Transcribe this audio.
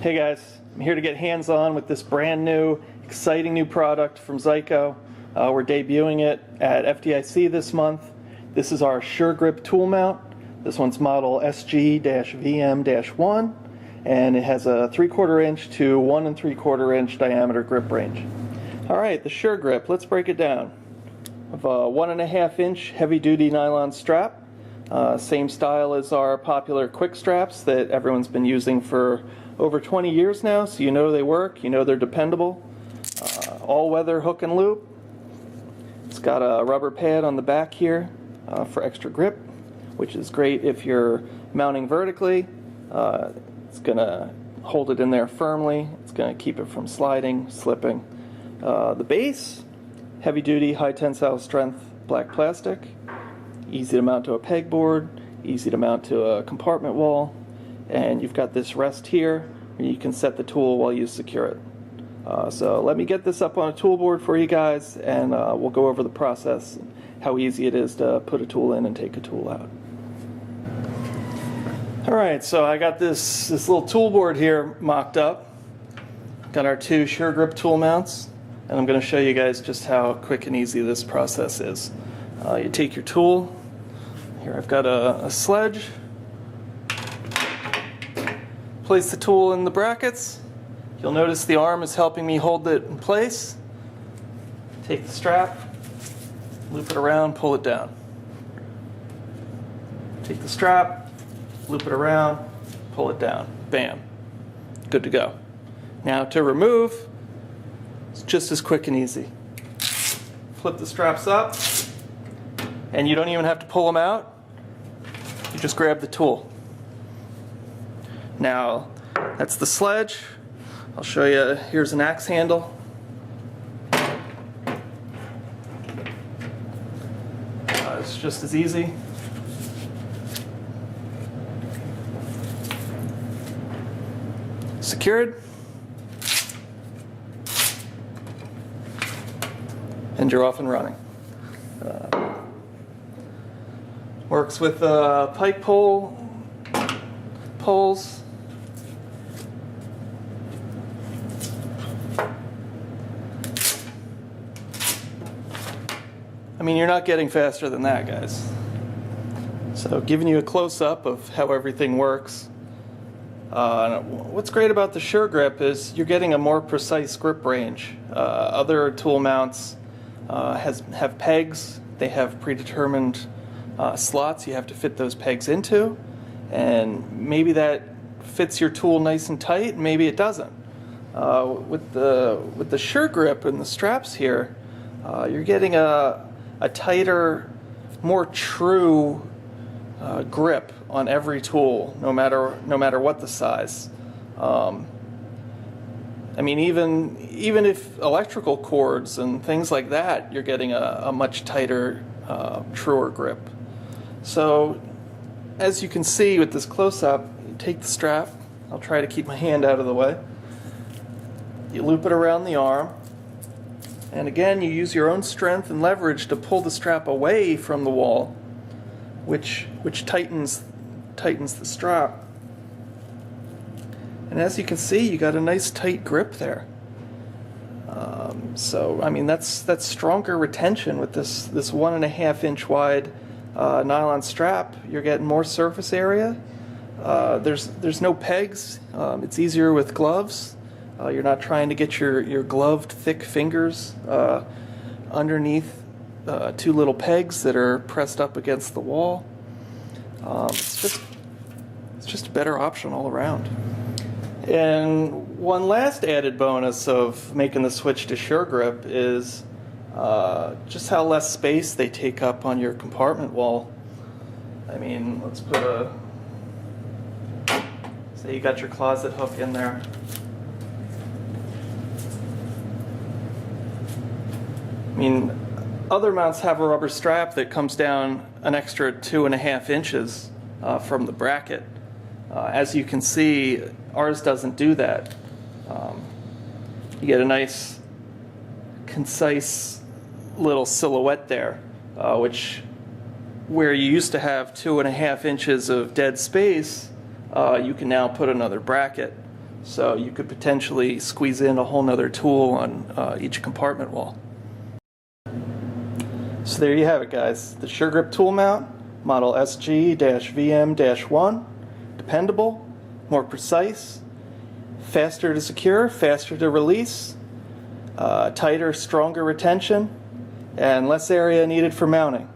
Hey guys, I'm here to get hands-on with this brand new, exciting new product from Zyco. We're debuting it at FDIC this month. This is our Sure Grip tool mount. This one's model SG-VM-1, and it has a 3/4 inch to 1 3/4 inch diameter grip range. All right, the Sure Grip, let's break it down. Of a 1.5 inch heavy-duty nylon strap. Same style as our popular quick straps that everyone's been using for over 20 years now, so you know they work, you know they're dependable. All-weather hook and loop. It's got a rubber pad on the back here for extra grip, which is great if you're mounting vertically. It's going to hold it in there firmly. It's going to keep it from sliding, slipping. The base, heavy-duty, high-tensile strength black plastic. Easy to mount to a pegboard, easy to mount to a compartment wall, and you've got this rest here where you can set the tool while you secure it. So let me get this up on a tool board for you guys, and we'll go over the process, how easy it is to put a tool in and take a tool out. Alright, so I got this little tool board here mocked up. Got our two Sure Grip tool mounts, and I'm going to show you guys just how quick and easy this process is. You take your tool. Here I've got a sledge. Place the tool in the brackets. You'll notice the arm is helping me hold it in place. Take the strap, loop it around, pull it down. Take the strap, loop it around, pull it down. Bam. Good to go. Now to remove, it's just as quick and easy. Flip the straps up, and you don't even have to pull them out. You just grab the tool. Now, that's the sledge. I'll show you, here's an axe handle. It's just as easy. Secured. And you're off and running. Works with pike poles. I mean, you're not getting faster than that, guys. So giving you a close-up of how everything works. What's great about the Sure Grip is you're getting a more precise grip range. Other tool mounts have pegs. They have predetermined slots you have to fit those pegs into, and maybe that fits your tool nice and tight, maybe it doesn't. With the Sure Grip and the straps here, you're getting a tighter, more true grip on every tool, no matter what the size. I mean, even if electrical cords and things like that, you're getting a much tighter, truer grip. So, as you can see with this close-up, you take the strap. I'll try to keep my hand out of the way. You loop it around the arm. And again, you use your own strength and leverage to pull the strap away from the wall, which tightens the strap. And as you can see, you got a nice tight grip there. So I mean, that's stronger retention with this 1.5 inch wide nylon strap. You're getting more surface area. There's no pegs. It's easier with gloves. You're not trying to get your gloved thick fingers underneath two little pegs that are pressed up against the wall. It's just a better option all around. And one last added bonus of making the switch to Sure Grip is just how less space they take up on your compartment wall. I mean, let's put say you got your closet hook in there. I mean, other mounts have a rubber strap that comes down an extra 2.5 inches from the bracket. As you can see, ours doesn't do that. You get a nice, concise little silhouette there, where you used to have 2.5 inches of dead space, you can now put another bracket. So you could potentially squeeze in a whole nother tool on each compartment wall. So there you have it, guys. The SureGrip tool mount, model SG-VM-1, dependable, more precise, faster to secure, faster to release, tighter, stronger retention, and less area needed for mounting.